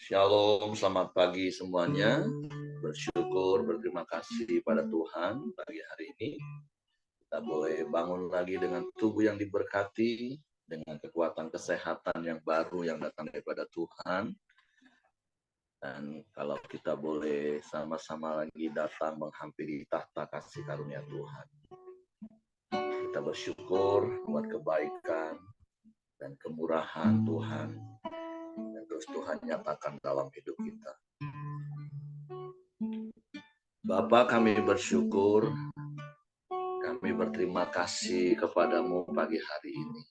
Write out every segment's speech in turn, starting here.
Shalom, selamat pagi semuanya. Bersyukur, berterima kasih pada Tuhan pagi hari ini. Kita boleh bangun lagi dengan tubuh yang diberkati, dengan kekuatan kesehatan yang baru yang datang daripada Tuhan. Dan kalau kita boleh sama-sama lagi datang menghampiri tahta kasih karunia Tuhan. Kita bersyukur buat kebaikan dan kemurahan Tuhan. Dan terus Tuhan nyatakan dalam hidup kita. Bapa, kami bersyukur, kami berterima kasih kepadamu pagi hari ini.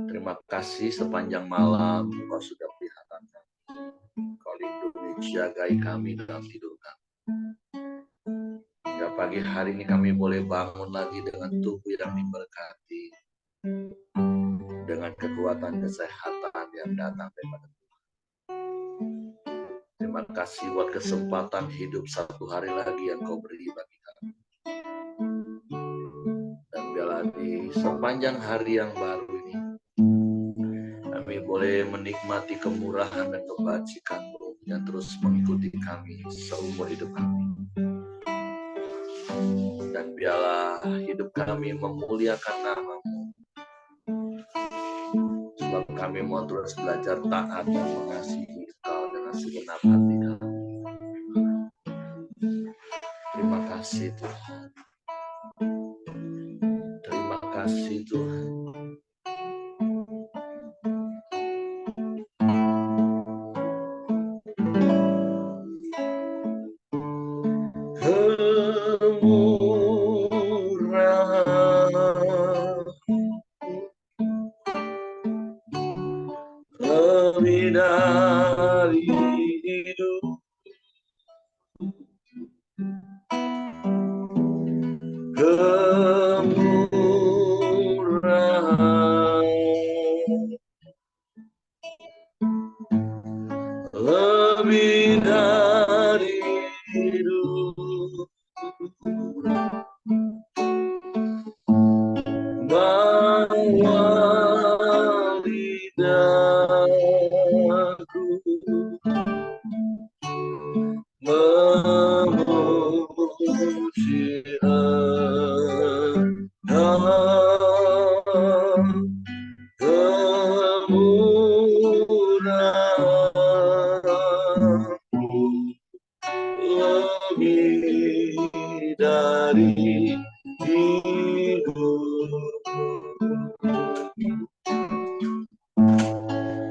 Terima kasih sepanjang malam Engkau sudah pelihara kami. Engkau lindungi, jagai kami dalam tidur kami. Hingga pagi hari ini kami boleh bangun lagi dengan tubuh yang diberkati, dengan kekuatan kesehatan yang datang daripada Tuhan. Terima kasih buat kesempatan hidup satu hari lagi yang Kau beri bagi kami. Dan biarlah di sepanjang hari yang baru ini, kami boleh menikmati kemurahan dan kebajikan-Mu yang terus mengikuti kami seumur hidup kami. Dan biarlah hidup kami memuliakan nama-Mu. Sebab kami mau terus belajar taat dan mengasihi Engkau dengan segenap hati kami. Terima kasih Tuhan. Terima kasih Tuhan. Lebih dari hidup, kemurahan lebih dari hidup, bawa lidahku memuji kemurahan-Mu lebih dari hidup,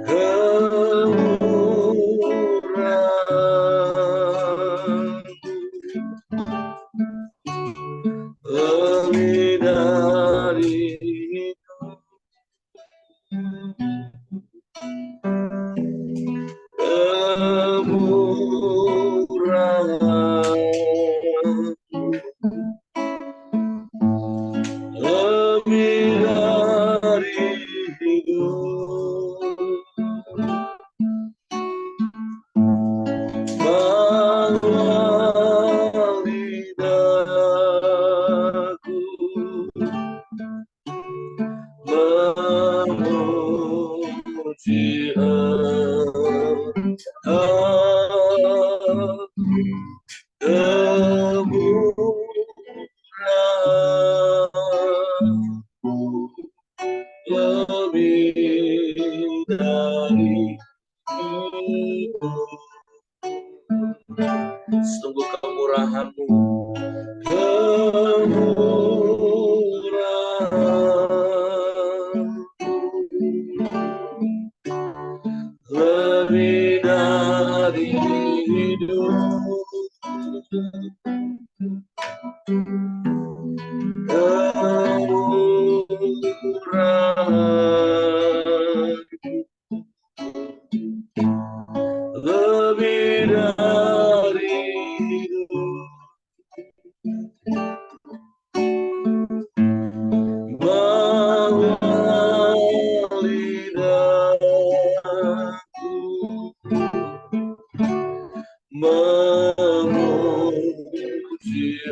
kemurahan lebih dari hidup, kemurahan lebih dari hidup, bawa lidahku memuji kemurahan-Mu lebih dari hidup. Sungguh kemurahan-Mu, kemurahan lebih dari hidup, kemurahan lebih dari hidup, bawa lidahku memuji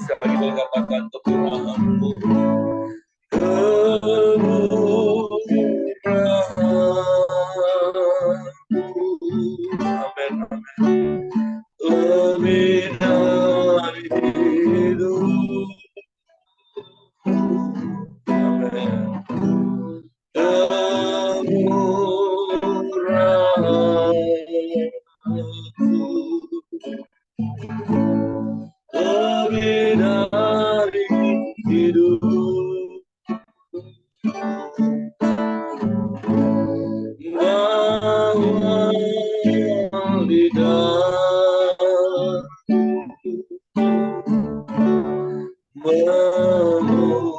sekali boleh katakan kemurahan-Mu. Amin, amin. Lebih dari hidup. Amin. Lebih dari hidup. Memuji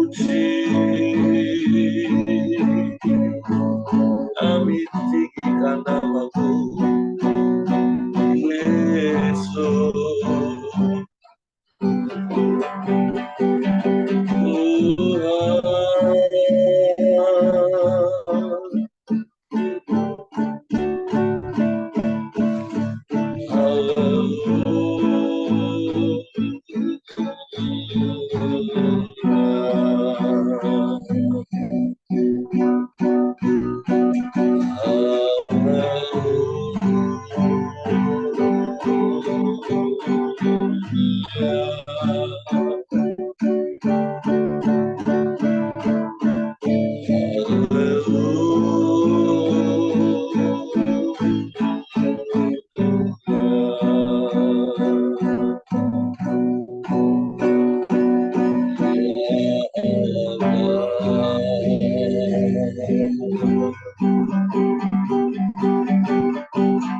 puji, kami tinggikan nama-Mu, Yesus.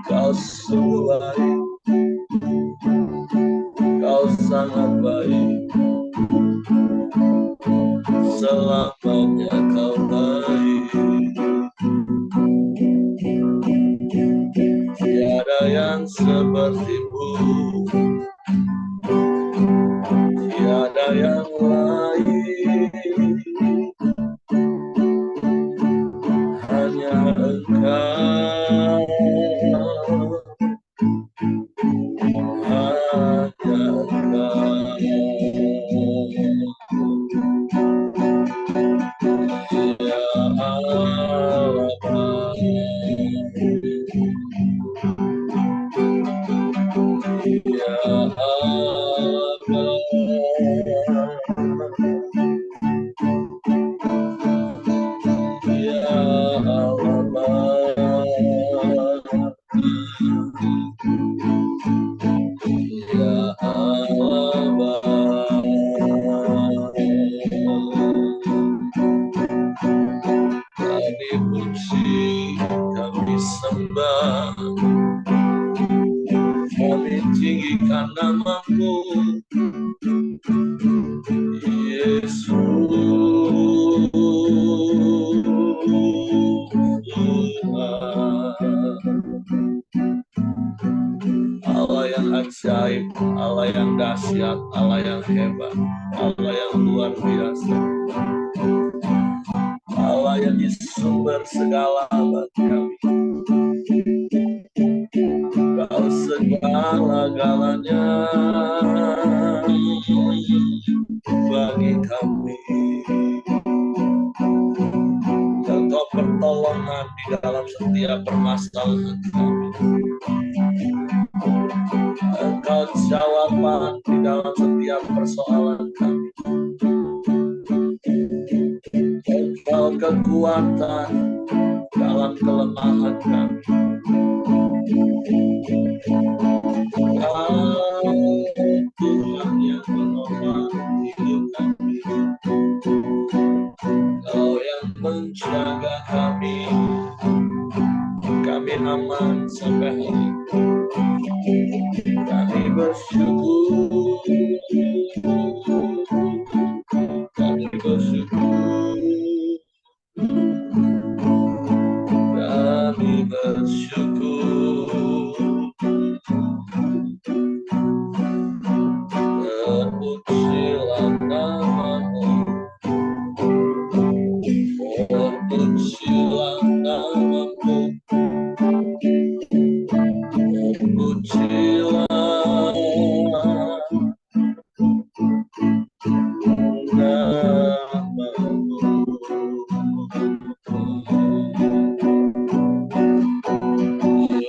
Kau sungguh baik, Kau sangat baik, selamanya Kau baik. Tiada yang seperti-Mu, tiada yang lain, hanya Engkau, hanya Engkau. Ya Allah, ya Allah, ya Allah, ya Allah. Kami puji, kami sembah, kami tinggikan nama-Mu, Yesus. Allah yang ajaib, Allah yang dahsyat, Allah yang hebat, Allah yang luar biasa, Allah yang di sumber segala bagi kami. Kau segala-galanya bagi kami. Engkau pertolongan di dalam setiap permasalahan kami. Engkau jawaban di dalam setiap persoalan kami. Engkau kekuatan dalam kelemahan kami. Kau Tuhan yang menopang hidup kami. Kau yang menjaga kami. Kami aman sampai hari ini. Kami bersyukur. Kami bersyukur. Kami bersyukur. Terpujilah nama-Mu. Terpujilah nama-Mu. Terpujilah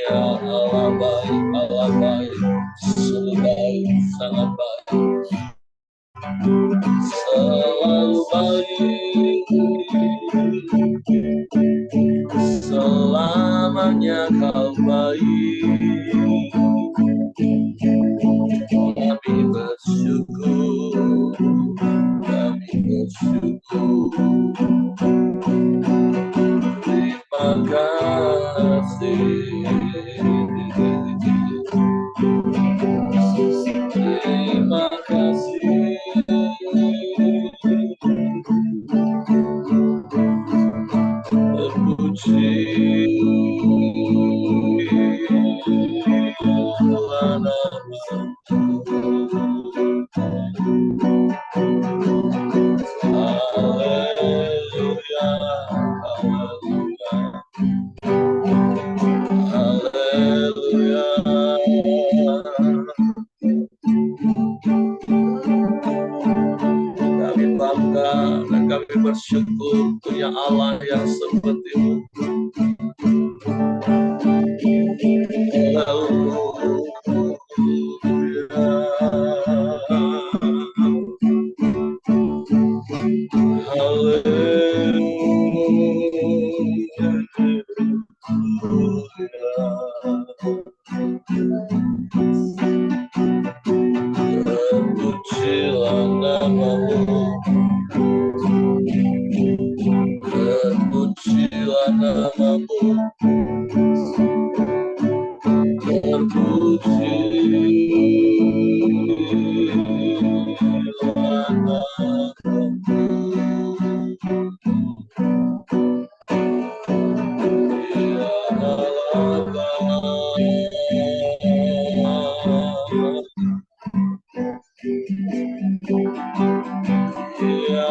ya Allah baik, Allah baik, selalu baik, sangat baik, selalu baik, selamanya Kau baik. Kami bersyukur, kami bersyukur. Terima kasih. Terima kasih. kami bersyukur punya Allah yang seperti-Mu. Terpujilah nama-Mu, terpujilah nama-Mu, terpujilah nama-Mu. Ya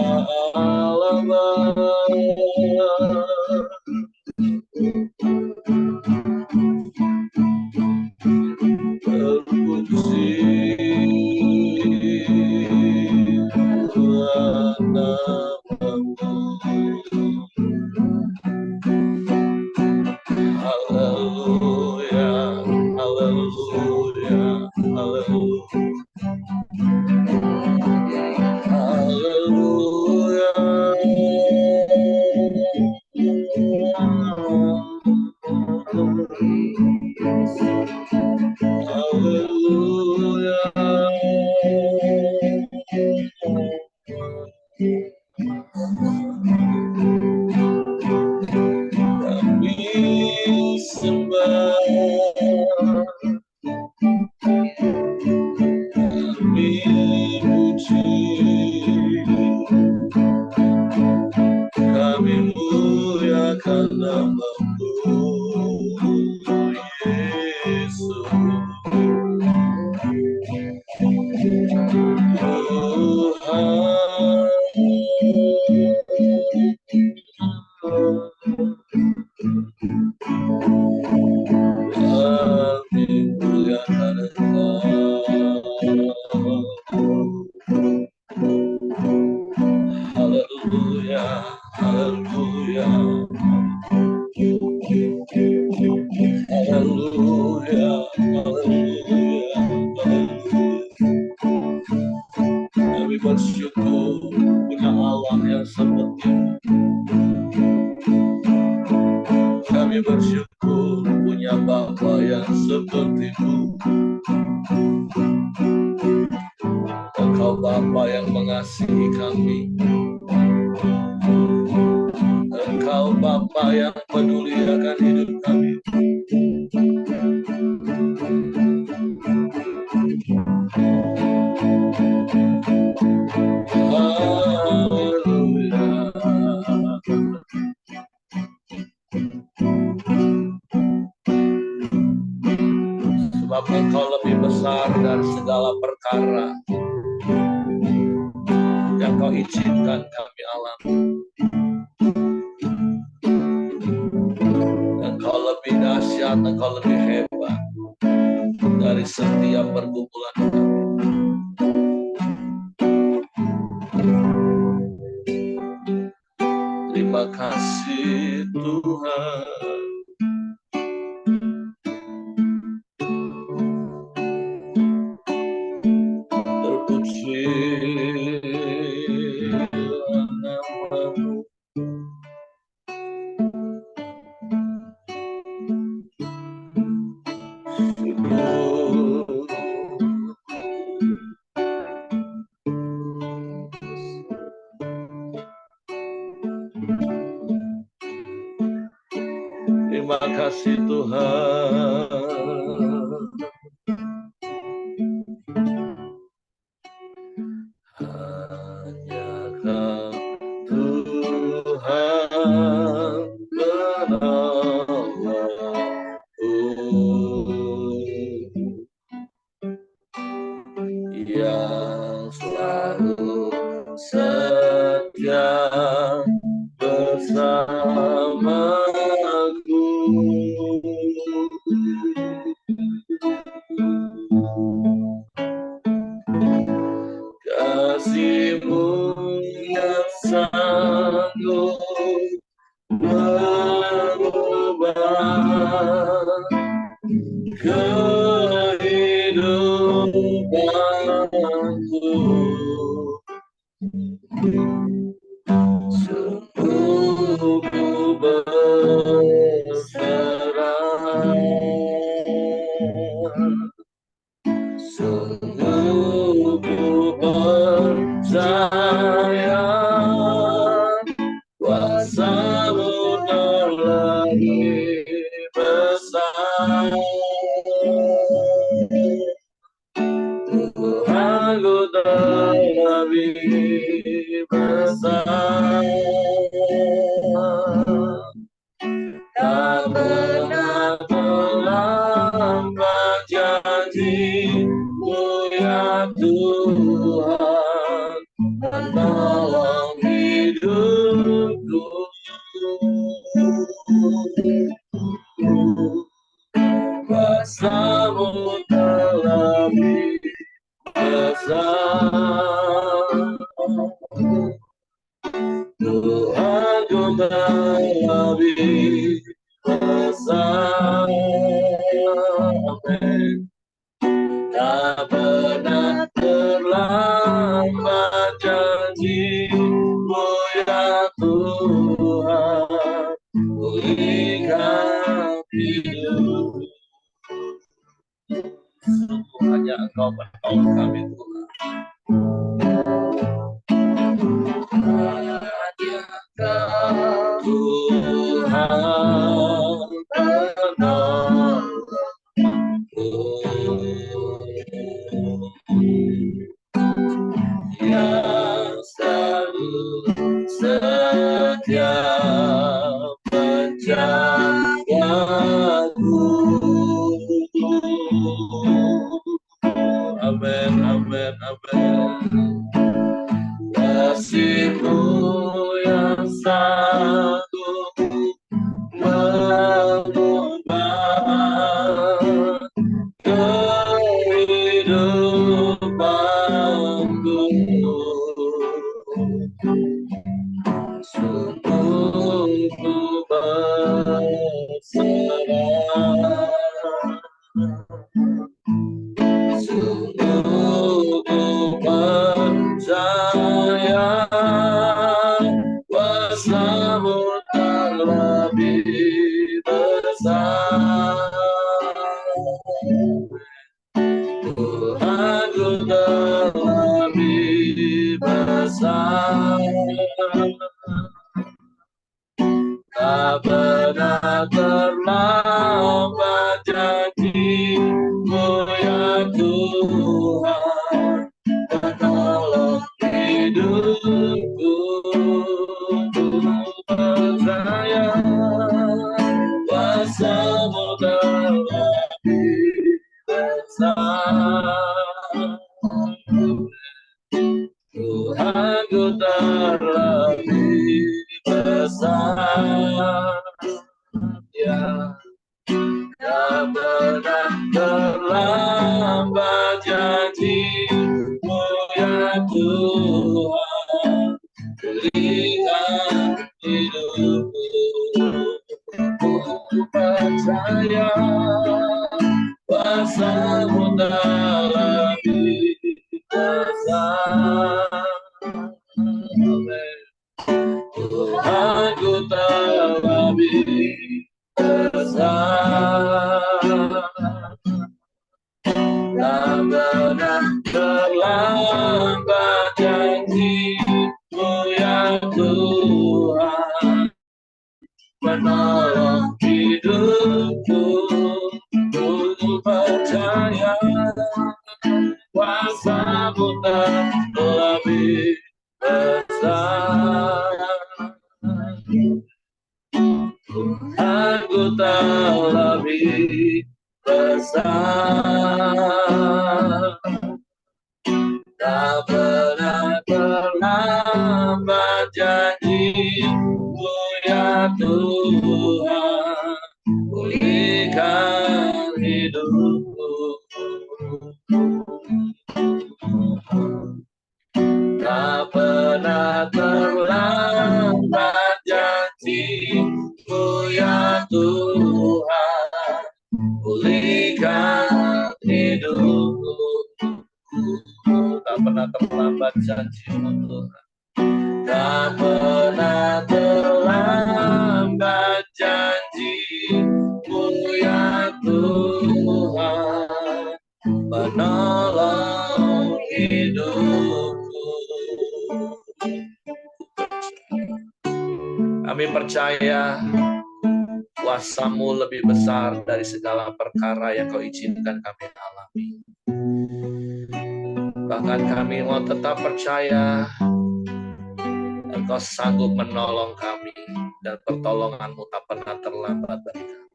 Haleluya, haleluya, haleluya. Kami sembah, kami puji, kami muliakan nama-Mu, Yesus. Kami muliakan Engkau. Haleluya, haleluya, haleluya, haleluya, haleluya. Kami bersyukur punya Allah yang seperti-Mu. Kami bersyukur punya Bapa yang seperti-Mu. Engkau Bapa yang mengasihi kami. Engkau Bapa yang peduli akan hidup kami. Haleluya. Sebab Engkau lebih besar dari segala perkara yang Kau izinkan kami alami. Engkau lebih dahsyat, Engkau lebih hebat dari setiap pergumulan kami. Terima kasih Tuhan. Terpujilah nama-Mu. Terima kasih Tuhan. Hanya Kau Tuhan menolongku, yang selalu setia bersamaku. Kasih-Mu yang sangat mengubah kehidupanku. Sungguh ku berserah, sungguh ku percaya kuasa-Mu lebih besar. Tuhanku lebih besar. Tak pernah terlambat janji-Mu ya Tuhan, menolong hidupku. Kuasa-Mu lebih besar. Tuhanku lebih besar. Amin. Tak pernah terlambat janji-Mu ya Tuhan, pulihkan hidup. Hanya Engkau menolong kami Tuhan. Hanya Tuhan penolongku, yang selalu setia menjagaku. Amin, amin, amin. Kasih-Mu yang sanggup mengubah kehidupanku. Sungguh ku berserah, sungguh ku percaya kuasa-Mu lebih besar. Tuhanku lebih besar. Tak pernah terlambat janji-Mu ya Tuhan, menolong hidupku. Ku percaya kuasa-Mu lebih besar. Tuhanku lebih besar. Ya, tak pernah terlambat janji-Mu ya Tuhan, pulihkan hidupku. Ku percaya kuasa-Mu lebih besar. Amin. Tuhanku lebih besar. Tak pernah terlambat janji-Mu ya Tuhan, menolong hidupku. Ku percaya kuasa-Mu lebih besar. Tuhanku lebih besar. Tak pernah terlambat janji-Mu ya Tuhan, pulihkan hidupku. Tak pernah terlambat terlambat janji-Mu Tuhan. Tak pernah terlambat janji-Mu ya Tuhan, menolong hidupku. Kami percaya kuasa-Mu lebih besar dari segala perkara yang Kau izinkan kami alami. Bahkan kami mau tetap percaya Engkau sanggup menolong kami, dan pertolongan-Mu tak pernah terlambat bagi kami.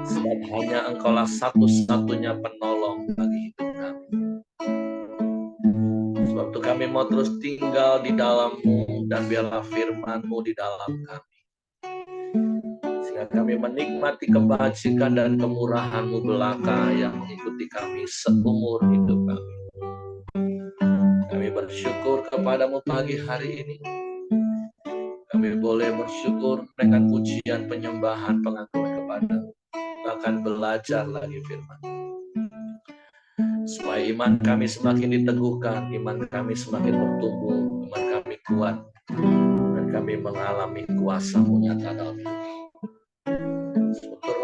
Sebab hanya Engkaulah satu-satunya penolong bagi hidup kami. Sebab itu kami mau terus tinggal di dalam-Mu, dan biarlah firman-Mu di dalam kami. Sehingga kami menikmati kebajikan dan kemurahan-Mu belaka yang mengikuti kami seumur hidup kami. Kami bersyukur kepadamu pagi hari ini. Kami boleh bersyukur dengan pujian, penyembahan, pengakuan kepadamu. Bahkan belajar lagi firman. Supaya iman kami semakin diteguhkan, iman kami semakin bertumbuh, iman kami kuat, dan kami mengalami kuasa-Mu nyata dalam hidup.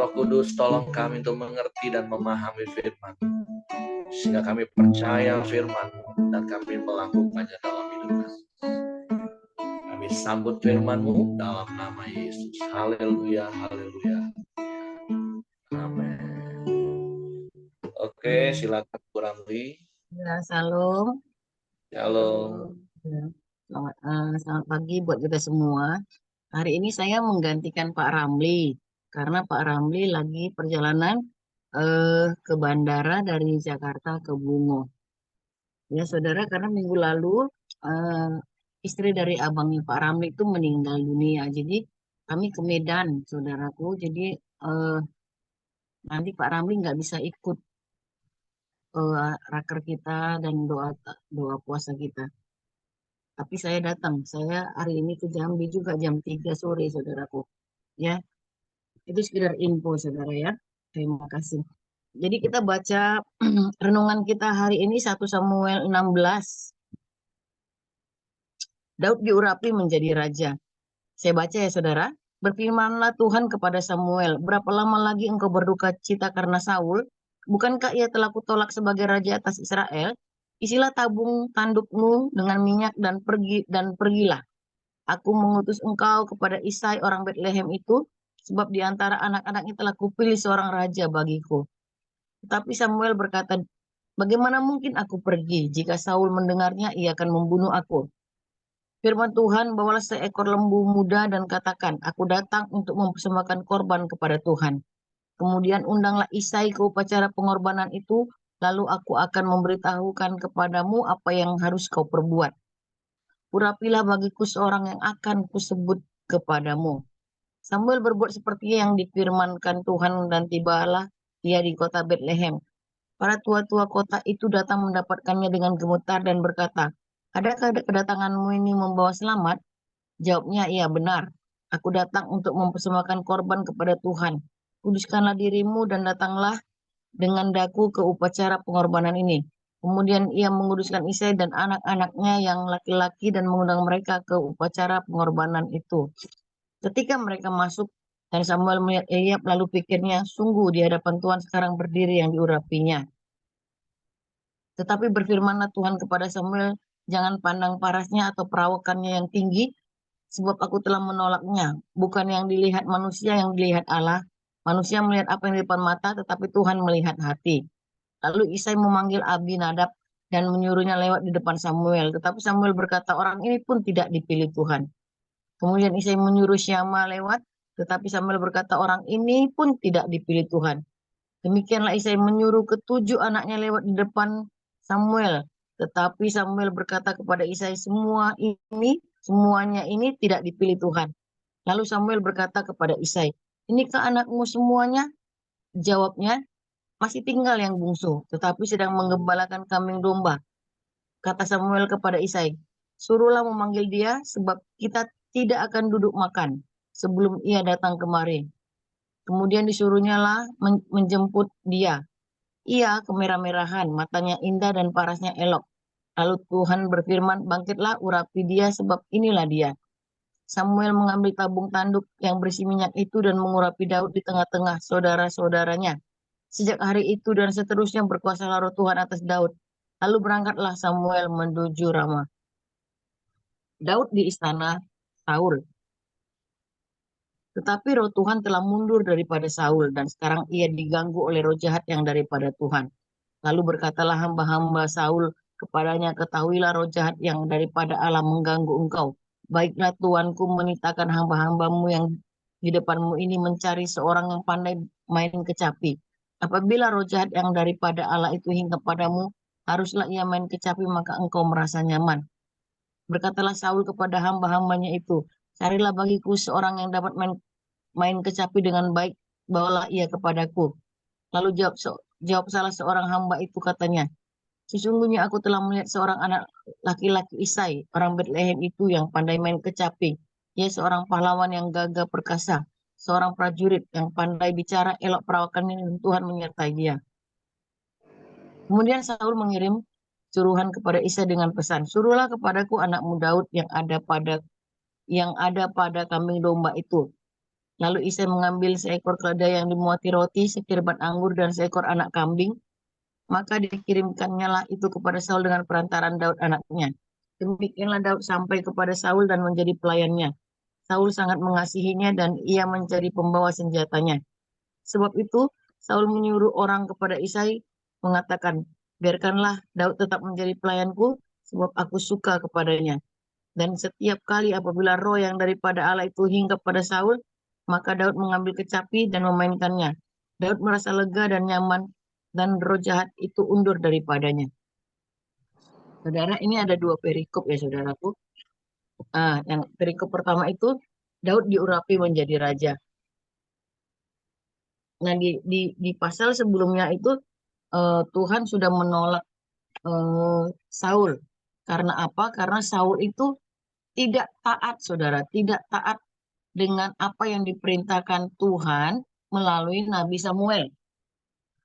Roh Kudus, tolong kami untuk mengerti dan memahami firman, sehingga kami percaya firman dan kami melakukannya dalam hidup kami. Kami sambut firman-Mu dalam nama Yesus. Haleluya, haleluya. Amin. Oke, silakan Bu Ramli. Ya, salam. Halo. Ya, selamat pagi buat kita semua. Hari ini saya menggantikan Pak Ramli karena Pak Ramli lagi perjalanan ke bandara dari Jakarta ke Bungo. Ya, saudara, karena minggu lalu istri dari abangnya Pak Ramli itu meninggal dunia. Jadi kami ke Medan, saudaraku. Jadi nanti Pak Ramli nggak bisa ikut raker kita dan doa puasa kita. Tapi saya datang. Saya hari ini ke Jambi juga jam 3 sore, saudaraku. Ya, itu sekedar info, saudara ya. Terima kasih. Jadi kita baca renungan kita hari ini 1 Samuel 16. Daud diurapi menjadi raja. Saya baca ya, saudara. Berfirmanlah Tuhan kepada Samuel, berapa lama lagi engkau berduka cita karena Saul? Bukankah ia telah kutolak sebagai raja atas Israel? Isilah tabung tandukmu dengan minyak dan pergilah. Aku mengutus engkau kepada Isai orang Betlehem itu, sebab di antara anak-anaknya telah kupilih seorang raja bagiku. Tetapi Samuel berkata, bagaimana mungkin aku pergi? Jika Saul mendengarnya, ia akan membunuh aku. Firman Tuhan, bawalah seekor lembu muda dan katakan, aku datang untuk mempersembahkan korban kepada Tuhan. Kemudian undanglah Isai ke upacara pengorbanan itu, lalu aku akan memberitahukan kepadamu apa yang harus kau perbuat. Urapilah bagiku seorang yang akan kusebut kepadamu. Samuel berbuat seperti yang difirmankan Tuhan dan tibalah ia di kota Betlehem. Para tua-tua kota itu datang mendapatkannya dengan gemetar dan berkata, adakah kedatanganmu ini membawa selamat? Jawabnya, iya benar. Aku datang untuk mempersembahkan korban kepada Tuhan. Kuduskanlah dirimu dan datanglah dengan daku ke upacara pengorbanan ini. Kemudian ia menguduskan Isai dan anak-anaknya yang laki-laki dan mengundang mereka ke upacara pengorbanan itu. Ketika mereka masuk dan Samuel melihat Eliab, lalu pikirnya, sungguh di hadapan Tuhan sekarang berdiri yang diurapinya. Tetapi berfirmanlah Tuhan kepada Samuel, jangan pandang parasnya atau perawakannya yang tinggi, sebab aku telah menolaknya. Bukan yang dilihat manusia, yang dilihat Allah. Manusia melihat apa yang di depan mata, tetapi Tuhan melihat hati. Lalu Isai memanggil Abinadab dan menyuruhnya lewat di depan Samuel. Tetapi Samuel berkata, orang ini pun tidak dipilih Tuhan. Kemudian Isai menyuruh Syama lewat, tetapi Samuel berkata, orang ini pun tidak dipilih Tuhan. Demikianlah Isai menyuruh ketujuh anaknya lewat di depan Samuel. Tetapi Samuel berkata kepada Isai, semuanya ini tidak dipilih Tuhan. Lalu Samuel berkata kepada Isai, inikah anakmu semuanya? Jawabnya, masih tinggal yang bungsu, tetapi sedang menggembalakan kambing domba. Kata Samuel kepada Isai, suruhlah memanggil dia, sebab kita tidak akan duduk makan sebelum ia datang kemari. Kemudian disuruhnya lah menjemput dia. Ia kemerah-merahan, matanya indah dan parasnya elok. Lalu Tuhan berfirman, bangkitlah, urapi dia, sebab inilah dia. Samuel mengambil tabung tanduk yang berisi minyak itu dan mengurapi Daud di tengah-tengah saudara-saudaranya. Sejak hari itu dan seterusnya berkuasalah roh Tuhan atas Daud. Lalu berangkatlah Samuel menuju Rama. Daud di istana Saul. Tetapi roh Tuhan telah mundur daripada Saul dan sekarang ia diganggu oleh roh jahat yang daripada Tuhan. Lalu berkatalah hamba-hamba Saul kepadanya, ketahuilah roh jahat yang daripada Allah mengganggu engkau. Baiklah tuanku menitahkan hamba-hambamu yang di depanmu ini mencari seorang yang pandai main kecapi. Apabila roh jahat yang daripada Allah itu hingga padamu, haruslah ia main kecapi, maka engkau merasa nyaman. Berkatalah Saul kepada hamba-hambanya itu, carilah bagiku seorang yang dapat main kecapi dengan baik, bawalah ia kepadaku. Lalu jawab salah seorang hamba itu, katanya, sesungguhnya aku telah melihat seorang anak laki-laki Isai, orang Bethlehem itu yang pandai main kecapi. Ia seorang pahlawan yang gagah perkasa, seorang prajurit yang pandai bicara, elok perawakannya, dan Tuhan menyertai dia. Kemudian Saul mengirim suruhan kepada Isai dengan pesan, suruhlah kepadaku anakmu Daud yang ada pada kambing domba itu. Lalu Isai mengambil seekor keledai yang dimuati roti, sekirbat anggur, dan seekor anak kambing. Maka dikirimkannya lah itu kepada Saul dengan perantaran Daud anaknya. Demikianlah Daud sampai kepada Saul dan menjadi pelayannya. Saul sangat mengasihinya dan ia menjadi pembawa senjatanya. Sebab itu Saul menyuruh orang kepada Isai mengatakan, biarkanlah Daud tetap menjadi pelayanku sebab aku suka kepadanya. Dan setiap kali apabila roh yang daripada Allah itu hingga pada Saul, maka Daud mengambil kecapi dan memainkannya. Daud merasa lega dan nyaman, dan roh jahat itu undur daripadanya. Saudara, ini ada dua perikop ya saudaraku. Yang perikop pertama itu, Daud diurapi menjadi raja. Nah, di pasal sebelumnya itu, Tuhan sudah menolak Saul. Karena apa? Karena Saul itu tidak taat, saudara. Tidak taat dengan apa yang diperintahkan Tuhan melalui Nabi Samuel.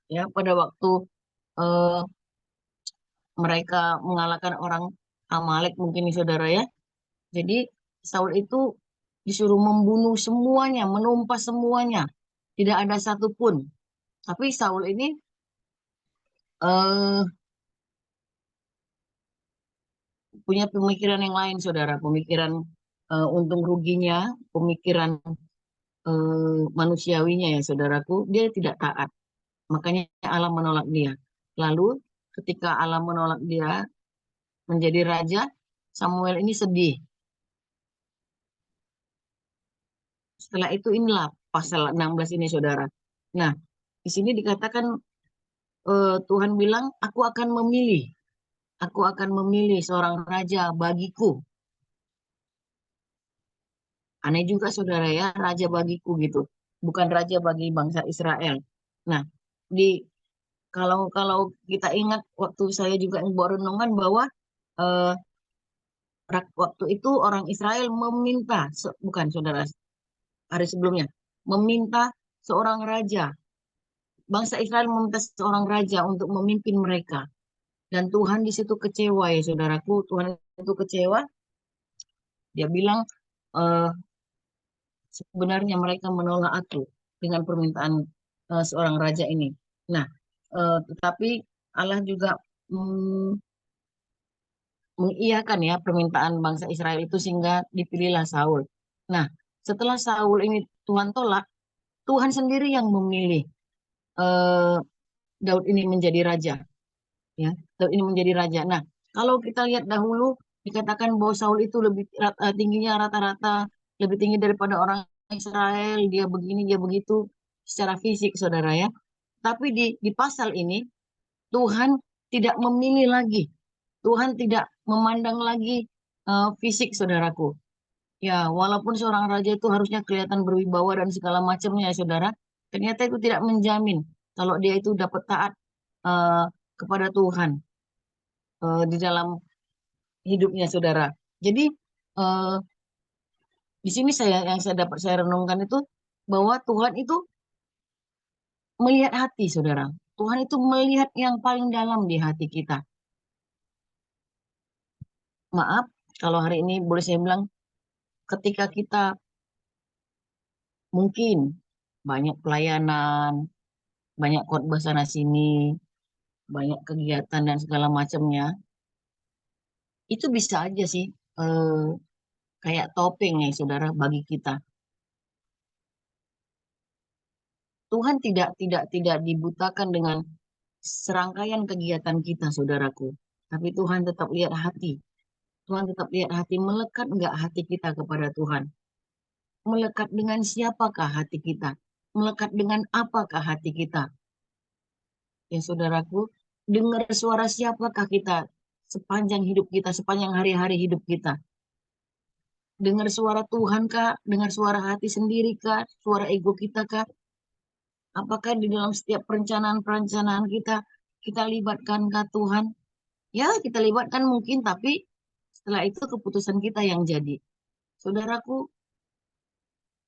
Ya, pada waktu eh, mereka mengalahkan orang Amalek mungkin nih saudara ya. Jadi Saul itu disuruh membunuh semuanya, menumpas semuanya. Tidak ada satupun. Tapi Saul ini eh, punya pemikiran yang lain, saudara. Pemikiran untung ruginya, pemikiran manusiawinya ya, saudaraku. Dia tidak taat. Makanya Allah menolak dia. Lalu ketika Allah menolak dia menjadi raja, Samuel ini sedih. Setelah itu inilah pasal 16 ini, saudara. Nah, di sini dikatakan Tuhan bilang, aku akan memilih seorang raja bagiku. Aneh juga saudara ya, raja bagiku gitu. Bukan raja bagi bangsa Israel. Nah, di kalau kalau kita ingat waktu saya juga buat renungan bahwa eh, waktu itu orang Israel meminta, bukan saudara, hari sebelumnya, meminta seorang raja. Bangsa Israel meminta seorang raja untuk memimpin mereka. Dan Tuhan di situ kecewa ya saudaraku, Tuhan itu kecewa. Dia bilang eh, sebenarnya mereka menolak aku dengan permintaan seorang raja ini. Nah, tetapi Allah juga mm, mengiyakan ya permintaan bangsa Israel itu sehingga dipilihlah Saul. Nah, setelah Saul ini Tuhan tolak, Tuhan sendiri yang memilih eh, Daud ini menjadi raja. Ya, Daud ini menjadi raja. Nah, kalau kita lihat dahulu dikatakan bahwa Saul itu lebih tingginya rata-rata lebih tinggi daripada orang Israel, dia begini, dia begitu secara fisik, saudara ya. Tapi di pasal ini Tuhan tidak memilih lagi, Tuhan tidak memandang lagi fisik, saudaraku. Ya, walaupun seorang raja itu harusnya kelihatan berwibawa dan segala macamnya, ya, saudara, ternyata itu tidak menjamin kalau dia itu dapat taat eh, kepada Tuhan di dalam hidupnya, saudara. Jadi eh, di sini saya renungkan itu bahwa Tuhan itu melihat hati, saudara. Tuhan itu melihat yang paling dalam di hati kita. maaf kalau hari ini boleh saya bilang, ketika kita mungkin banyak pelayanan, banyak khotbah sana sini, banyak kegiatan dan segala macamnya, itu bisa aja sih eh, kayak topeng ya saudara bagi kita. Tuhan tidak dibutakan dengan serangkaian kegiatan kita, saudaraku. Tapi Tuhan tetap lihat hati. Tuhan tetap lihat hati. Melekat enggak hati kita kepada Tuhan? Melekat dengan siapakah hati kita? Melekat dengan apakah hati kita? Ya saudaraku, dengar suara siapakah kita sepanjang hidup kita, sepanjang hari-hari hidup kita? Dengar suara Tuhan kah? Dengar suara hati sendiri kah? Suara ego kita kah? Apakah di dalam setiap perencanaan-perencanaan kita, kita libatkan kah Tuhan? Ya, kita libatkan mungkin, tapi setelah itu keputusan kita yang jadi. Saudaraku,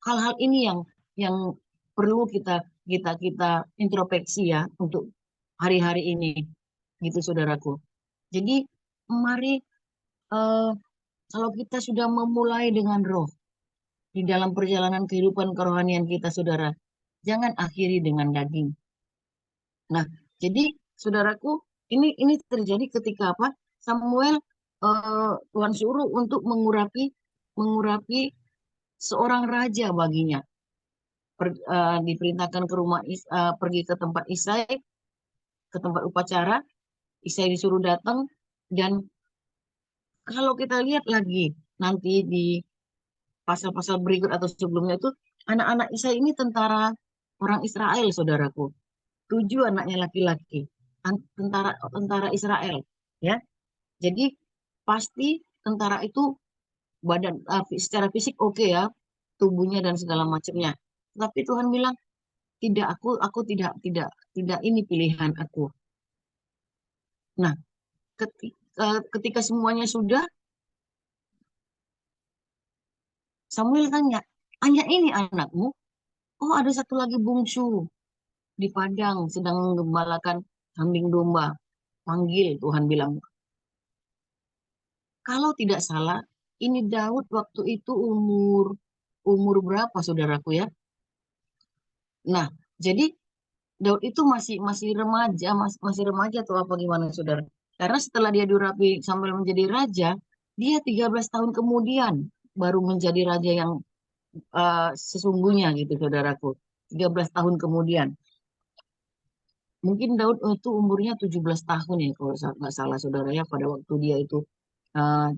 hal-hal ini yang perlu kita introspeksi ya untuk hari-hari ini, gitu saudaraku. Jadi, mari eh, kalau kita sudah memulai dengan roh di dalam perjalanan kehidupan kerohanian kita, saudara, jangan akhiri dengan daging. Nah, jadi saudaraku, ini terjadi ketika apa? Samuel Tuhan suruh untuk mengurapi seorang raja baginya. Diperintahkan ke rumah pergi ke tempat Isai, ke tempat upacara. Isai disuruh datang dan kalau kita lihat lagi nanti di pasal-pasal berikut atau sebelumnya itu anak-anak Isai ini tentara orang Israel, saudaraku. 7 anaknya laki-laki, tentara tentara Israel, ya. Jadi pasti tentara itu badan secara fisik oke ya, tubuhnya dan segala macamnya. Tapi Tuhan bilang, tidak, aku tidak ini pilihan aku. Nah, ketika semuanya sudah, Samuel tanya, hanya ini anakmu? Oh, ada satu lagi bungsu di padang sedang menggembalakan kambing domba. Panggil, Tuhan bilang. Kalau tidak salah, ini Daud waktu itu umur umur berapa, saudaraku ya? Nah, jadi Daud itu masih masih remaja, masih remaja atau apa gimana, saudara? Karena setelah dia diurapi sampai menjadi raja, dia 13 tahun kemudian baru menjadi raja yang sesungguhnya gitu, saudaraku. 13 tahun kemudian. Mungkin Daud itu umurnya 17 tahun ya, kalau nggak salah, saudara ya, pada waktu dia itu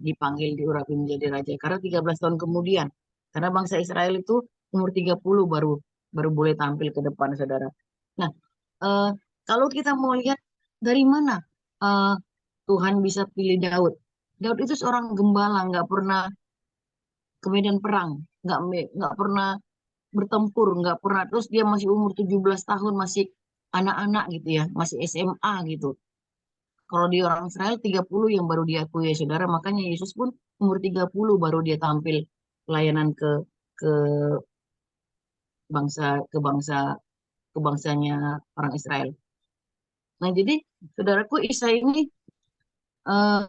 dipanggil diurapi menjadi raja karena 13 tahun kemudian karena bangsa Israel itu umur 30 baru baru boleh tampil ke depan, saudara. Nah, eh, kalau kita mau lihat dari mana eh, Tuhan bisa pilih Daud. Daud itu seorang gembala, nggak pernah ke medan perang, nggak pernah bertempur, nggak pernah, terus dia masih umur 17 tahun, masih anak-anak gitu ya, masih SMA gitu. Kalau di orang Israel 30 yang baru diakui ya saudara, makanya Yesus pun umur 30 baru dia tampil pelayanan ke bangsa ke bangsa ke bangsanya orang Israel. Nah, jadi saudaraku Isa ini eh,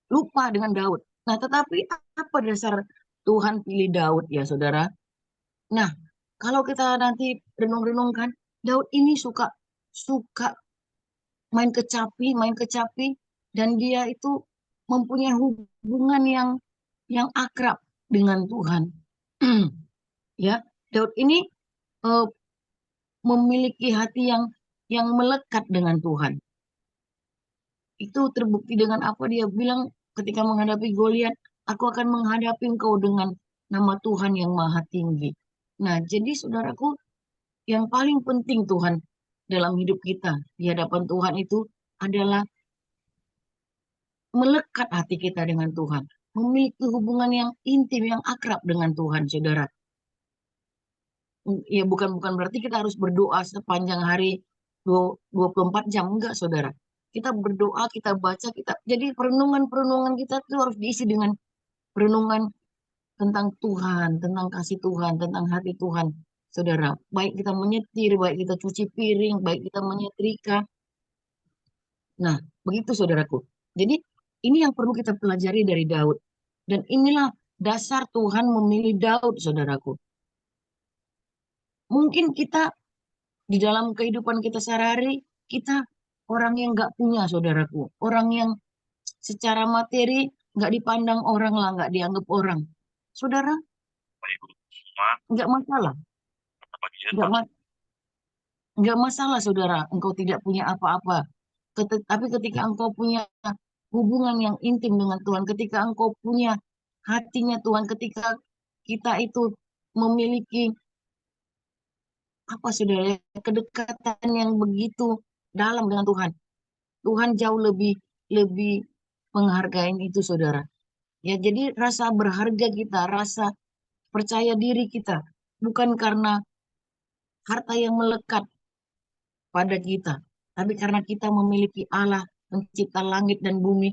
lupa dengan Daud. Nah, tetapi apa dasar Tuhan pilih Daud ya saudara? Nah, kalau kita nanti renung-renungkan, Daud ini suka suka main kecapi, dan dia itu mempunyai hubungan yang akrab dengan Tuhan. Ya, Daud ini eh, memiliki hati yang melekat dengan Tuhan. Itu terbukti dengan apa dia bilang ketika menghadapi Goliat, aku akan menghadapi engkau dengan nama Tuhan yang maha tinggi. Nah, jadi saudaraku, yang paling penting Tuhan dalam hidup kita di hadapan Tuhan itu adalah melekat hati kita dengan Tuhan, memiliki hubungan yang intim, yang akrab dengan Tuhan, saudara. Ya bukan berarti kita harus berdoa sepanjang hari 24 jam, enggak, saudara. Kita berdoa, kita baca, jadi perenungan-perenungan kita itu harus diisi dengan perenungan tentang Tuhan, tentang kasih Tuhan, tentang hati Tuhan, saudara. Baik kita menyetir, baik kita cuci piring, baik kita menyetrika. Nah, begitu saudaraku. Jadi Ini yang perlu kita pelajari dari Daud. Dan inilah dasar Tuhan memilih Daud, saudaraku. Mungkin kita di dalam kehidupan kita sehari-hari, kita orang yang nggak punya, saudaraku. Orang yang secara materi nggak dipandang orang lah, nggak dianggap orang. Saudara, nggak masalah. Nggak, ma- nggak masalah, saudara. Engkau tidak punya apa-apa. Tapi ketika engkau punya hubungan yang intim dengan Tuhan, ketika engkau punya hatinya Tuhan, ketika kita itu memiliki apa, saudara, kedekatan yang begitu dalam dengan Tuhan. Tuhan jauh lebih lebih menghargai itu, saudara. Ya, jadi rasa berharga kita, rasa percaya diri kita, bukan karena harta yang melekat pada kita, tapi karena kita memiliki Allah, pencipta langit dan bumi,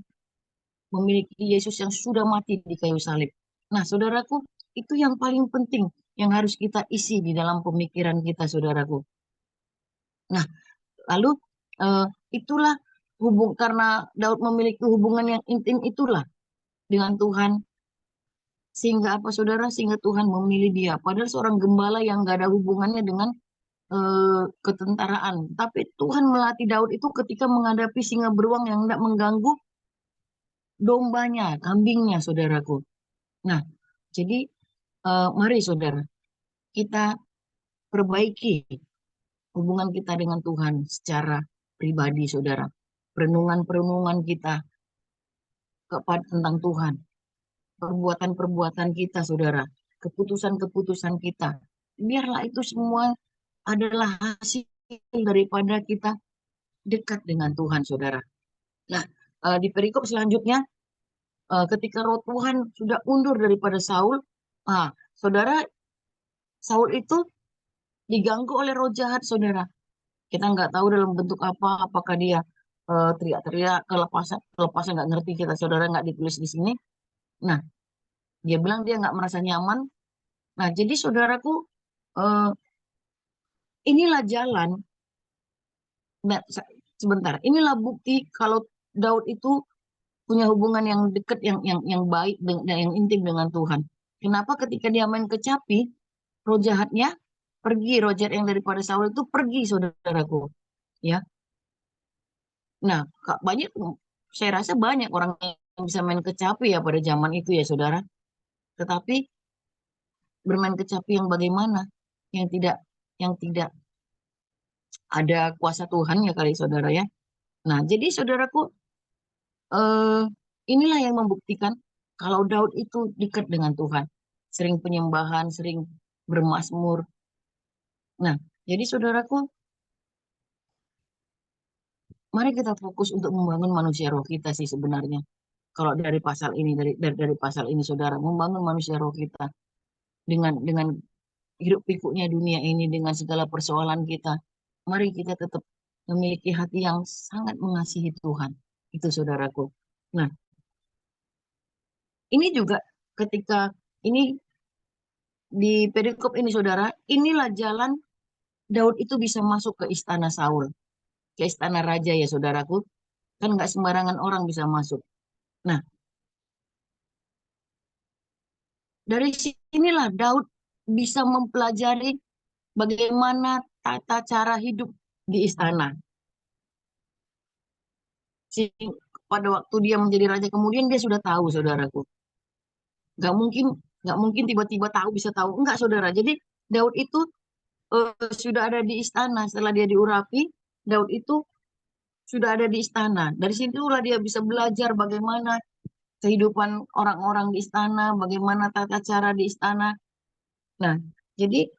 memiliki Yesus yang sudah mati di kayu salib. Nah, saudaraku, itu yang paling penting yang harus kita isi di dalam pemikiran kita, saudaraku. Nah, lalu eh, itulah karena Daud memiliki hubungan yang intim itulah dengan Tuhan, sehingga apa, saudara, sehingga Tuhan memilih dia. Padahal seorang gembala yang gak ada hubungannya dengan ketentaraan. Tapi Tuhan melatih Daud itu ketika menghadapi singa beruang yang tidak mengganggu dombanya, kambingnya, saudaraku. Nah, jadi mari, saudara, kita perbaiki hubungan kita dengan Tuhan secara pribadi, saudara. Perenungan-perenungan kita kepada tentang Tuhan, perbuatan-perbuatan kita, saudara, keputusan-keputusan kita. Biarlah itu semua adalah hasil daripada kita dekat dengan Tuhan, saudara. Nah, di perikop selanjutnya, ketika roh Tuhan sudah undur daripada Saul, saudara, Saul itu diganggu oleh roh jahat, saudara. Kita nggak tahu dalam bentuk apa, apakah dia teriak-teriak, kelepasan nggak ngerti kita, saudara, nggak ditulis di sini. Nah, dia bilang dia nggak merasa nyaman. Nah, jadi saudaraku, eh, inilah jalan. Nah, sebentar, inilah bukti kalau Daud itu punya hubungan yang dekat, yang baik dan yang intim dengan Tuhan. Kenapa ketika dia main kecapi, roh jahatnya pergi, roh jahat yang daripada Saul itu pergi, saudaraku. Ya, nah, banyak, saya rasa banyak orang yang bisa main kecapi ya pada zaman itu ya, saudara. Tetapi bermain kecapi yang bagaimana? Yang tidak ada kuasa Tuhan ya kali, saudara ya. Nah, jadi saudaraku, eh, inilah yang membuktikan kalau Daud itu dekat dengan Tuhan, sering penyembahan, sering bermazmur. Nah, jadi saudaraku, mari kita fokus untuk membangun manusia roh kita sih sebenarnya. Kalau dari pasal ini, dari pasal ini, saudara, membangun manusia roh kita dengan hirup pikuknya dunia ini, dengan segala persoalan kita. Mari kita tetap memiliki hati yang sangat mengasihi Tuhan. Itu, saudaraku. Nah, ini juga ketika ini di perikop ini, saudara, inilah jalan Daud itu bisa masuk ke istana Saul, ke istana raja ya, saudaraku. Kan nggak sembarangan orang bisa masuk. Nah, dari sinilah Daud bisa mempelajari bagaimana tata cara hidup di istana. Pada waktu dia menjadi raja kemudian dia sudah tahu, saudaraku. Nggak mungkin, nggak mungkin tiba-tiba tahu, bisa tahu. Enggak, saudara. Jadi Daud itu sudah ada di istana. Setelah dia diurapi, Daud itu sudah ada di istana. Dari situlah dia bisa belajar bagaimana kehidupan orang-orang di istana, bagaimana tata cara di istana. Nah, jadi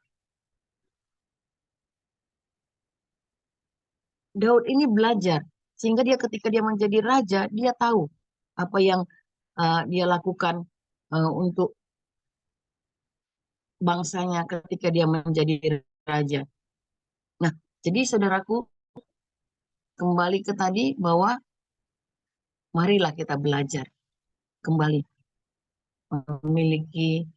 Daud ini belajar sehingga dia ketika dia menjadi raja, dia tahu apa yang dia lakukan untuk bangsanya ketika dia menjadi raja. Nah, jadi saudaraku, kembali ke tadi bahwa marilah kita belajar kembali memiliki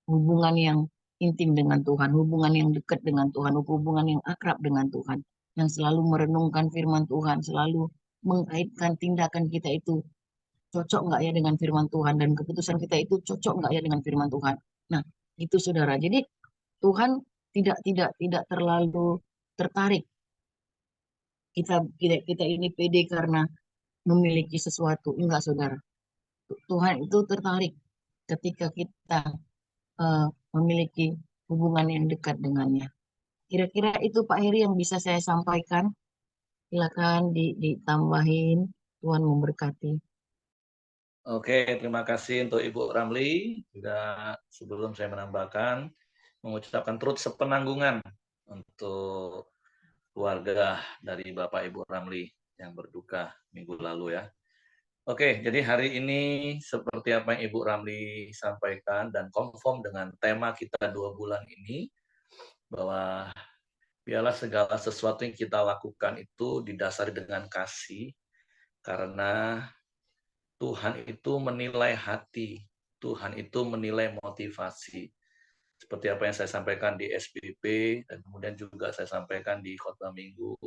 hubungan yang intim dengan Tuhan, hubungan yang dekat dengan Tuhan, hubungan yang akrab dengan Tuhan, yang selalu merenungkan firman Tuhan, selalu mengkaitkan tindakan kita itu cocok nggak ya dengan firman Tuhan, dan keputusan kita itu cocok nggak ya dengan firman Tuhan. Nah, itu saudara. Jadi Tuhan tidak terlalu tertarik kita kita kita ini pede karena memiliki sesuatu. Enggak, saudara. Tuhan itu tertarik ketika kita eh, memiliki hubungan yang dekat dengannya. Kira-kira itu Pak Heri yang bisa saya sampaikan. Silakan ditambahin. Tuhan memberkati. Oke, terima kasih untuk Ibu Ramli. Juga sebelum saya menambahkan, mengucapkan turut sepenanggungan untuk keluarga dari Bapak Ibu Ramli yang berduka minggu lalu ya. Oke, jadi hari ini seperti apa yang Ibu Ramli sampaikan dan konform dengan tema kita 2 bulan ini, bahwa biarlah segala sesuatu yang kita lakukan itu didasari dengan kasih, karena Tuhan itu menilai hati, Tuhan itu menilai motivasi. Seperti apa yang saya sampaikan di SBP, dan kemudian juga saya sampaikan di khotbah minggu.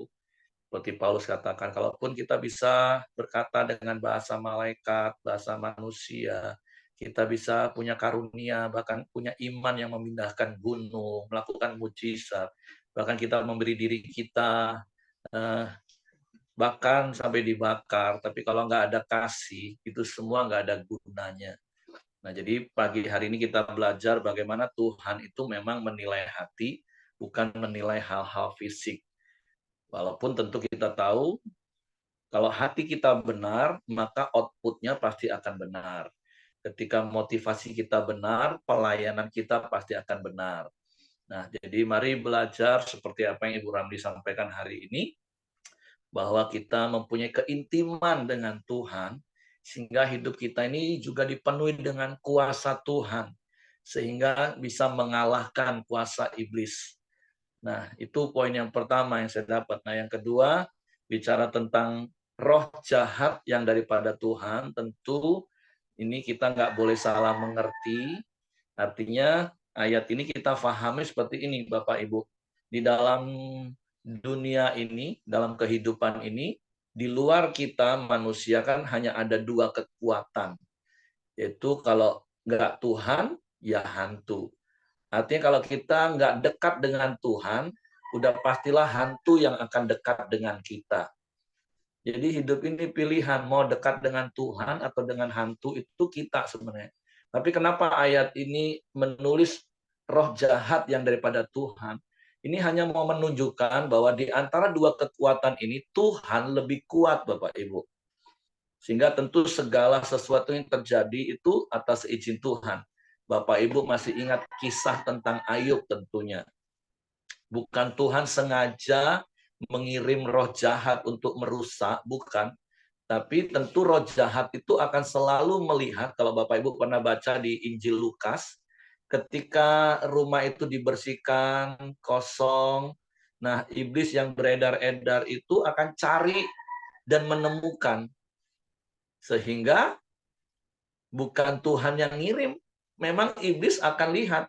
Seperti Paulus katakan, kalaupun kita bisa berkata dengan bahasa malaikat, bahasa manusia, kita bisa punya karunia, bahkan punya iman yang memindahkan gunung, melakukan mujizat, bahkan kita memberi diri kita, bahkan sampai dibakar, tapi kalau nggak ada kasih, itu semua nggak ada gunanya. Nah, jadi pagi hari ini kita belajar bagaimana Tuhan itu memang menilai hati, bukan menilai hal-hal fisik. Walaupun tentu kita tahu, kalau hati kita benar, maka output-nya pasti akan benar. Ketika motivasi kita benar, pelayanan kita pasti akan benar. Nah, jadi mari belajar seperti apa yang Ibu Ramli sampaikan hari ini, bahwa kita mempunyai keintiman dengan Tuhan, sehingga hidup kita ini juga dipenuhi dengan kuasa Tuhan, sehingga bisa mengalahkan kuasa iblis. Nah, itu poin yang pertama yang saya dapat. Nah, yang kedua, bicara tentang roh jahat yang daripada Tuhan, tentu ini kita nggak boleh salah mengerti. Artinya, ayat ini kita pahami seperti ini, Bapak Ibu. Di dalam dunia ini, dalam kehidupan ini, di luar kita manusia kan hanya ada 2 kekuatan. Yaitu kalau nggak Tuhan, ya hantu. Artinya kalau kita nggak dekat dengan Tuhan, udah pastilah hantu yang akan dekat dengan kita. Jadi hidup ini pilihan, mau dekat dengan Tuhan atau dengan hantu, itu kita sebenarnya. Tapi kenapa ayat ini menulis roh jahat yang daripada Tuhan? Ini hanya mau menunjukkan bahwa di antara 2 kekuatan ini, Tuhan lebih kuat, Bapak Ibu. Sehingga tentu segala sesuatu yang terjadi itu atas izin Tuhan. Bapak Ibu masih ingat kisah tentang Ayub tentunya. Bukan Tuhan sengaja mengirim roh jahat untuk merusak, bukan. Tapi tentu roh jahat itu akan selalu melihat, kalau Bapak Ibu pernah baca di Injil Lukas, ketika rumah itu dibersihkan, kosong, nah iblis yang beredar-edar itu akan cari dan menemukan. Sehingga bukan Tuhan yang ngirim, memang iblis akan lihat.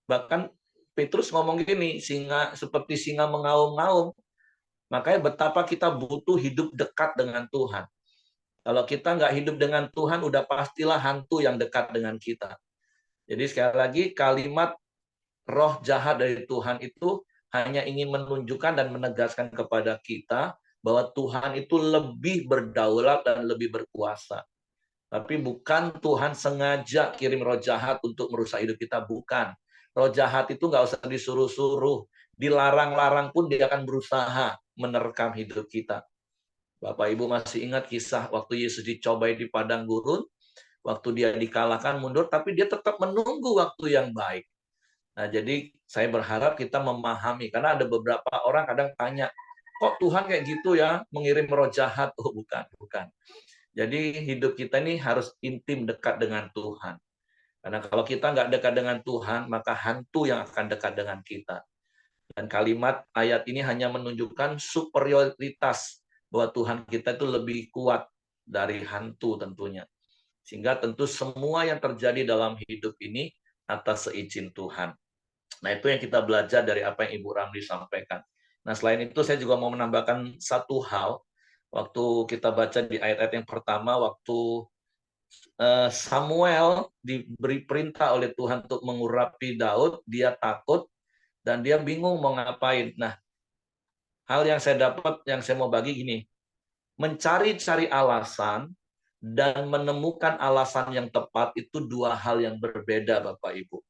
Bahkan Petrus ngomong gini, seperti singa mengaum-ngaum. Makanya betapa kita butuh hidup dekat dengan Tuhan. Kalau kita nggak hidup dengan Tuhan, udah pastilah hantu yang dekat dengan kita. Jadi sekali lagi, kalimat roh jahat dari Tuhan itu hanya ingin menunjukkan dan menegaskan kepada kita bahwa Tuhan itu lebih berdaulat dan lebih berkuasa. Tapi bukan Tuhan sengaja kirim roh jahat untuk merusak hidup kita, bukan. Roh jahat itu nggak usah disuruh-suruh, dilarang-larang pun dia akan berusaha menerkam hidup kita. Bapak Ibu masih ingat kisah waktu Yesus dicobai di padang gurun, waktu dia dikalahkan mundur, tapi dia tetap menunggu waktu yang baik. Nah, jadi saya berharap kita memahami, karena ada beberapa orang kadang tanya, kok Tuhan kayak gitu ya, mengirim roh jahat? Oh, bukan, bukan. Jadi hidup kita ini harus intim dekat dengan Tuhan. Karena kalau kita nggak dekat dengan Tuhan, maka hantu yang akan dekat dengan kita. Dan kalimat ayat ini hanya menunjukkan superioritas bahwa Tuhan kita itu lebih kuat dari hantu tentunya. Sehingga tentu semua yang terjadi dalam hidup ini atas seizin Tuhan. Nah, itu yang kita belajar dari apa yang Ibu Ramli sampaikan. Nah, selain itu saya juga mau menambahkan satu hal, Waktu kita baca di ayat-ayat yang pertama, waktu Samuel diberi perintah oleh Tuhan untuk mengurapi Daud, dia takut dan dia bingung mau ngapain. Nah, hal yang saya dapat, yang saya mau bagi gini, mencari-cari alasan dan menemukan alasan yang tepat itu dua hal yang berbeda, Bapak Ibu.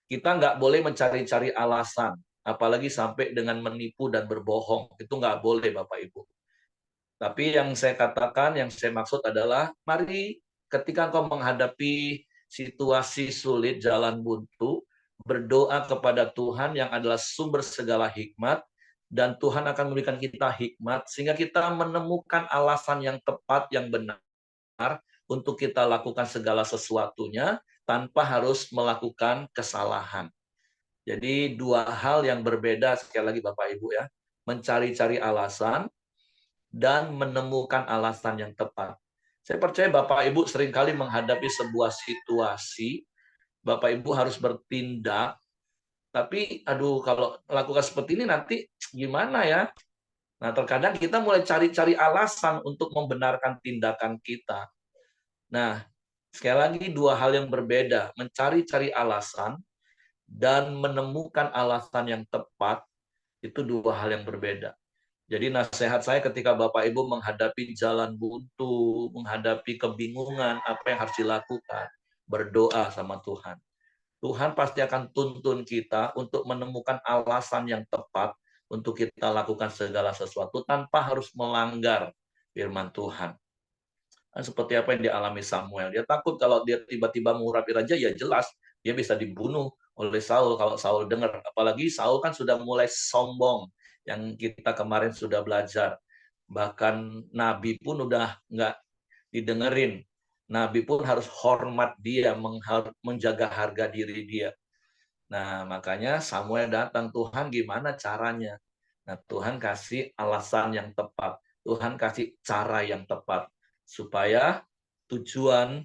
Kita nggak boleh mencari-cari alasan, apalagi sampai dengan menipu dan berbohong. Itu nggak boleh, Bapak Ibu. Tapi yang saya katakan, yang saya maksud adalah, mari ketika engkau menghadapi situasi sulit, jalan buntu, berdoa kepada Tuhan yang adalah sumber segala hikmat, dan Tuhan akan memberikan kita hikmat, sehingga kita menemukan alasan yang tepat, yang benar, untuk kita lakukan segala sesuatunya, tanpa harus melakukan kesalahan. Jadi dua hal yang berbeda, sekali lagi Bapak Ibu ya, mencari-cari alasan, dan menemukan alasan yang tepat. Saya percaya Bapak Ibu seringkali menghadapi sebuah situasi, Bapak Ibu harus bertindak, tapi aduh kalau lakukan seperti ini nanti gimana ya? Nah terkadang kita mulai cari-cari alasan untuk membenarkan tindakan kita. Nah sekali lagi dua hal yang berbeda, mencari-cari alasan dan menemukan alasan yang tepat, itu dua hal yang berbeda. Jadi nasihat saya ketika Bapak Ibu menghadapi jalan buntu, menghadapi kebingungan, apa yang harus dilakukan, berdoa sama Tuhan. Tuhan pasti akan tuntun kita untuk menemukan alasan yang tepat untuk kita lakukan segala sesuatu tanpa harus melanggar firman Tuhan. Nah, seperti apa yang dialami Samuel. Dia takut kalau dia tiba-tiba mengurapi raja, ya jelas dia bisa dibunuh oleh Saul kalau Saul dengar. Apalagi Saul kan sudah mulai sombong, yang kita kemarin sudah belajar. Bahkan Nabi pun udah nggak didengerin. Nabi pun harus hormat dia, menjaga harga diri dia. Nah, makanya Samuel datang, Tuhan gimana caranya? Nah, Tuhan kasih alasan yang tepat. Tuhan kasih cara yang tepat. Supaya tujuan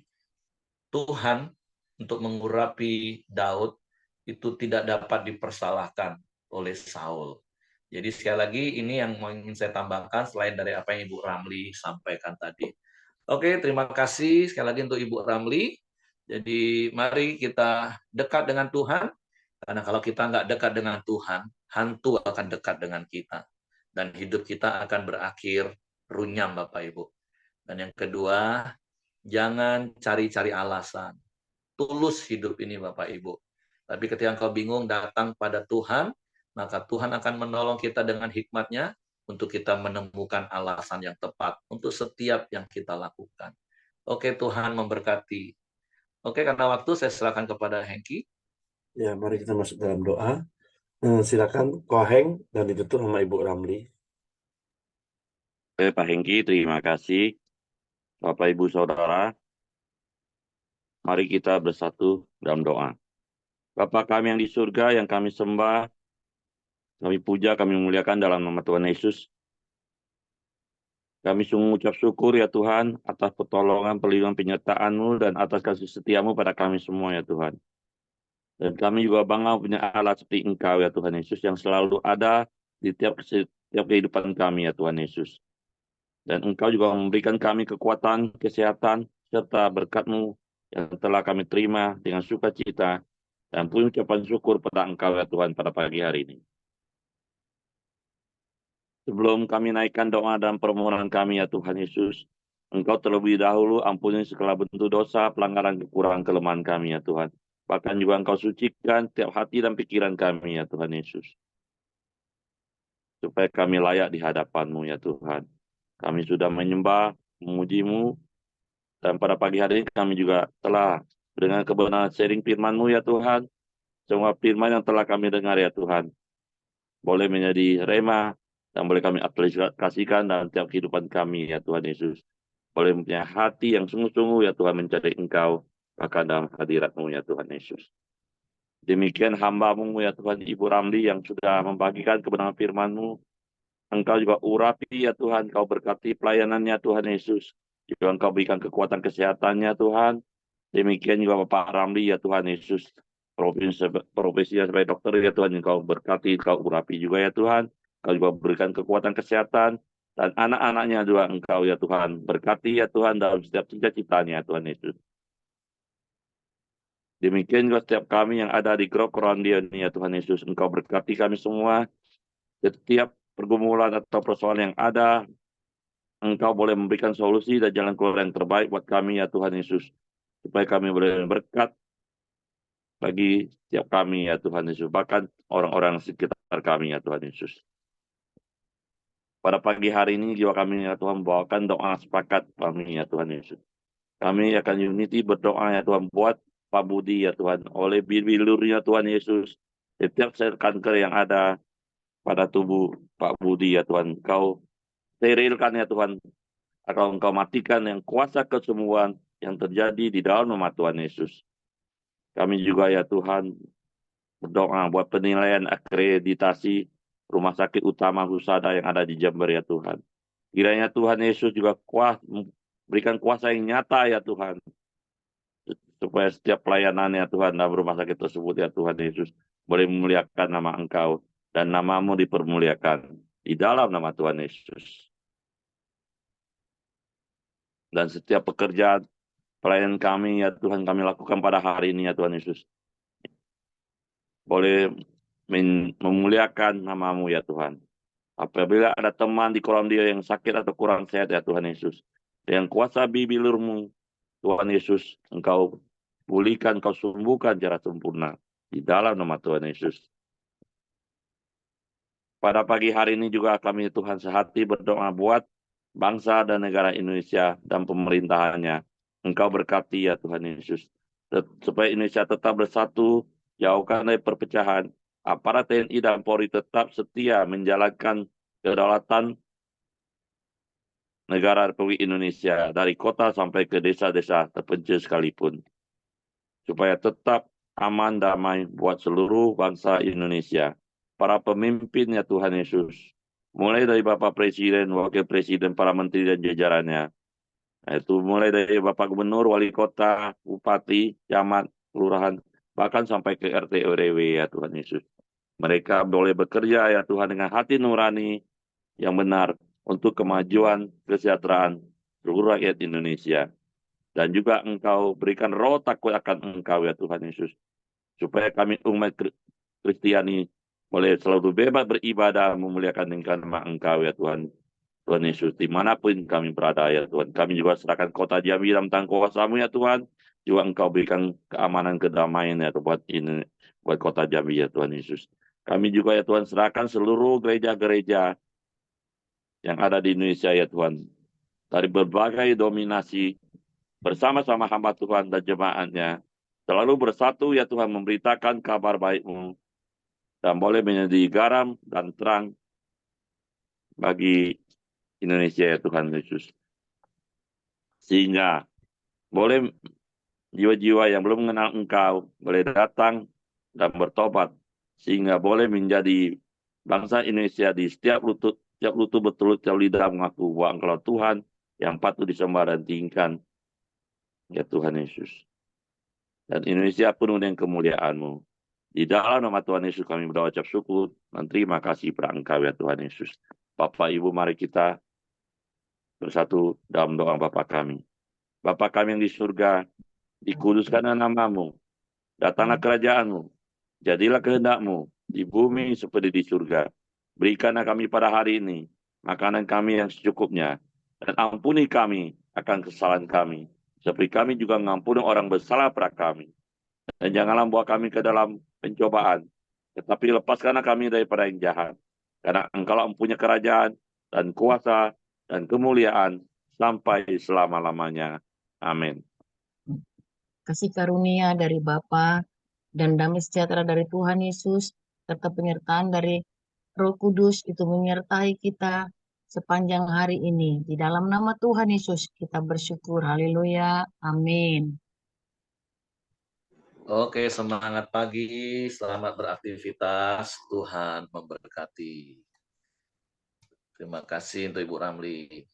Tuhan untuk mengurapi Daud itu tidak dapat dipersalahkan oleh Saul. Jadi sekali lagi ini yang ingin saya tambahkan selain dari apa yang Ibu Ramli sampaikan tadi. Oke, terima kasih sekali lagi untuk Ibu Ramli. Jadi mari kita dekat dengan Tuhan, karena kalau kita nggak dekat dengan Tuhan, hantu akan dekat dengan kita. Dan hidup kita akan berakhir runyam, Bapak Ibu. Dan yang kedua, jangan cari-cari alasan. Tulus hidup ini, Bapak Ibu. Tapi ketika engkau bingung, datang pada Tuhan, maka Tuhan akan menolong kita dengan hikmat-Nya untuk kita menemukan alasan yang tepat untuk setiap yang kita lakukan. Oke, Tuhan memberkati. Oke, karena waktu saya serahkan kepada Hengki. Ya, mari kita masuk dalam doa. Silakan Koheng dan ditutup sama Ibu Ramli. Pak Hengki, terima kasih. Bapak Ibu Saudara, mari kita bersatu dalam doa. Bapa kami yang di surga, yang kami sembah, kami puja, kami memuliakan dalam nama Tuhan Yesus. Kami sungguh ucap syukur ya Tuhan atas pertolongan, perlindungan, penyertaan-Mu dan atas kasih setia-Mu pada kami semua ya Tuhan. Dan kami juga bangga punya Allah seperti Engkau ya Tuhan Yesus yang selalu ada di tiap kehidupan kami ya Tuhan Yesus. Dan Engkau juga memberikan kami kekuatan, kesehatan, serta berkat-Mu yang telah kami terima dengan sukacita dan punya ucapan syukur pada Engkau ya Tuhan pada pagi hari ini. Sebelum kami naikkan doa dan permohonan kami ya Tuhan Yesus, Engkau terlebih dahulu ampuni segala bentuk dosa, pelanggaran, kekurangan, kelemahan kami ya Tuhan. Bahkan juga Engkau sucikan setiap hati dan pikiran kami ya Tuhan Yesus. Supaya kami layak di hadapan-Mu ya Tuhan. Kami sudah menyembah, memuji-Mu, dan pada pagi hari ini kami juga telah dengan kebenaran sharing firman-Mu ya Tuhan. Semua firman yang telah kami dengar ya Tuhan, boleh menjadi rema dan boleh kami aplikasikan dalam tiap kehidupan kami ya Tuhan Yesus. Boleh mempunyai hati yang sungguh-sungguh ya Tuhan mencari Engkau, bahkan dalam hadirat-Mu ya Tuhan Yesus. Demikian hamba-Mu ya Tuhan Ibu Ramli yang sudah membagikan kebenaran firman-Mu. Engkau juga urapi ya Tuhan, Engkau berkati pelayanannya Tuhan Yesus. Juga Engkau berikan kekuatan kesehatannya Tuhan. Demikian juga Bapak Ramli ya Tuhan Yesus. Profesinya sebagai dokter ya Tuhan, Engkau berkati, Engkau urapi juga ya Tuhan. Engkau juga berikan kekuatan kesehatan dan anak-anaknya juga Engkau ya Tuhan. Berkati ya Tuhan dalam setiap cita-citanya ya Tuhan Yesus. Demikian juga setiap kami yang ada di grup Korandia ini ya Tuhan Yesus. Engkau berkati kami semua. Setiap pergumulan atau persoalan yang ada, Engkau boleh memberikan solusi dan jalan keluar yang terbaik buat kami ya Tuhan Yesus. Supaya kami boleh berkat bagi setiap kami ya Tuhan Yesus. Bahkan orang-orang sekitar kami ya Tuhan Yesus. Pada pagi hari ini juga kami ya Tuhan bawakan doa sepakat kami ya Tuhan Yesus. Kami akan unity berdoa ya Tuhan buat Pak Budi ya Tuhan. Oleh bilurnya Tuhan Yesus. Setiap sel kanker yang ada pada tubuh Pak Budi ya Tuhan. Engkau sterilkan ya Tuhan. Atau Engkau matikan yang kuasa kesembuhan yang terjadi di dalam nama Tuhan Yesus. Kami juga ya Tuhan berdoa buat penilaian akreditasi Rumah Sakit Utama Husada yang ada di Jember ya Tuhan. Kiranya Tuhan Yesus juga berikan kuasa yang nyata ya Tuhan. Supaya setiap pelayanan ya Tuhan dalam rumah sakit tersebut ya Tuhan Yesus boleh memuliakan nama Engkau dan namamu dipermuliakan di dalam nama Tuhan Yesus. Dan setiap pekerjaan pelayanan kami ya Tuhan kami lakukan pada hari ini ya Tuhan Yesus. Boleh memuliakan namamu ya Tuhan. Apabila ada teman di kolam dia yang sakit atau kurang sehat ya Tuhan Yesus. Dengan kuasa bilurmu Tuhan Yesus, Engkau pulihkan, Engkau sembuhkan secara sempurna. Di dalam nama Tuhan Yesus. Pada pagi hari ini juga kami Tuhan sehati berdoa buat bangsa dan negara Indonesia dan pemerintahannya. Engkau berkati ya Tuhan Yesus. Supaya Indonesia tetap bersatu, jauhkan dari perpecahan. Aparat TNI dan Polri tetap setia menjalankan kedaulatan negara Republik Indonesia dari kota sampai ke desa-desa terpencil sekalipun. Supaya tetap aman damai buat seluruh bangsa Indonesia. Para pemimpin ya Tuhan Yesus. Mulai dari Bapak Presiden, Wakil Presiden, para menteri dan jajarannya. Itu mulai dari Bapak Gubernur, Wali Kota, Bupati, Camat, Kelurahan, bahkan sampai ke RT RW ya Tuhan Yesus. Mereka boleh bekerja ya Tuhan dengan hati nurani yang benar untuk kemajuan, kesejahteraan seluruh rakyat Indonesia. Dan juga Engkau berikan roh takut akan Engkau ya Tuhan Yesus. Supaya kami umat Kristiani boleh selalu bebas beribadah, memuliakan nama Engkau ya Tuhan. Tuhan Yesus, dimanapun kami berada ya Tuhan. Kami juga serahkan kota Jambi dalam tangan kuasa-Mu ya Tuhan. Juga Engkau berikan keamanan, kedamaian ya buat ini, buat kota Jambi ya Tuhan Yesus. Kami juga ya Tuhan serahkan seluruh gereja-gereja yang ada di Indonesia ya Tuhan. Dari berbagai dominasi, bersama-sama hamba Tuhan dan jemaatnya. Selalu bersatu ya Tuhan memberitakan kabar baik-Mu. Dan boleh menjadi garam dan terang bagi Indonesia ya Tuhan Yesus. Sehingga boleh jiwa-jiwa yang belum mengenal Engkau boleh datang dan bertobat. Sehingga boleh menjadi bangsa Indonesia di setiap lutut betul, setiap lidah mengaku bahwa Engkau Tuhan yang patut disembah dan tinggikan. Ya Tuhan Yesus. Dan Indonesia penuh dengan kemuliaan-Mu. Di dalam nama Tuhan Yesus kami berdoa ucap syukur dan terima kasih pada Engkau ya Tuhan Yesus. Bapak Ibu mari kita bersatu dalam doa Bapa kami. Bapa kami yang di surga, dikuduskanlah nama-Mu. Datanglah kerajaan-Mu. Jadilah kehendak-Mu di bumi seperti di surga. Berikanlah kami pada hari ini makanan kami yang secukupnya. Dan ampuni kami akan kesalahan kami. Seperti kami juga mengampuni orang bersalah pada kami. Dan janganlah bawa kami ke dalam pencobaan. Tetapi lepaskanlah kami daripada yang jahat. Karena Engkau mempunyai kerajaan dan kuasa dan kemuliaan sampai selama-lamanya. Amin. Kasih karunia dari Bapa dan damai sejahtera dari Tuhan Yesus, serta penyertaan dari Roh Kudus itu menyertai kita sepanjang hari ini. Di dalam nama Tuhan Yesus kita bersyukur. Haleluya. Amin. Oke, semangat pagi, selamat beraktivitas, Tuhan memberkati. Terima kasih untuk Ibu Ramli.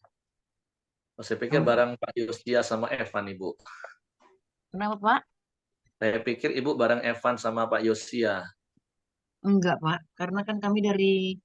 Saya pikir bareng Pak Yosia sama Evan, Ibu. Kenapa, Pak? Saya pikir Ibu bareng Evan sama Pak Yosia. Enggak, Pak. Karena kan kami dari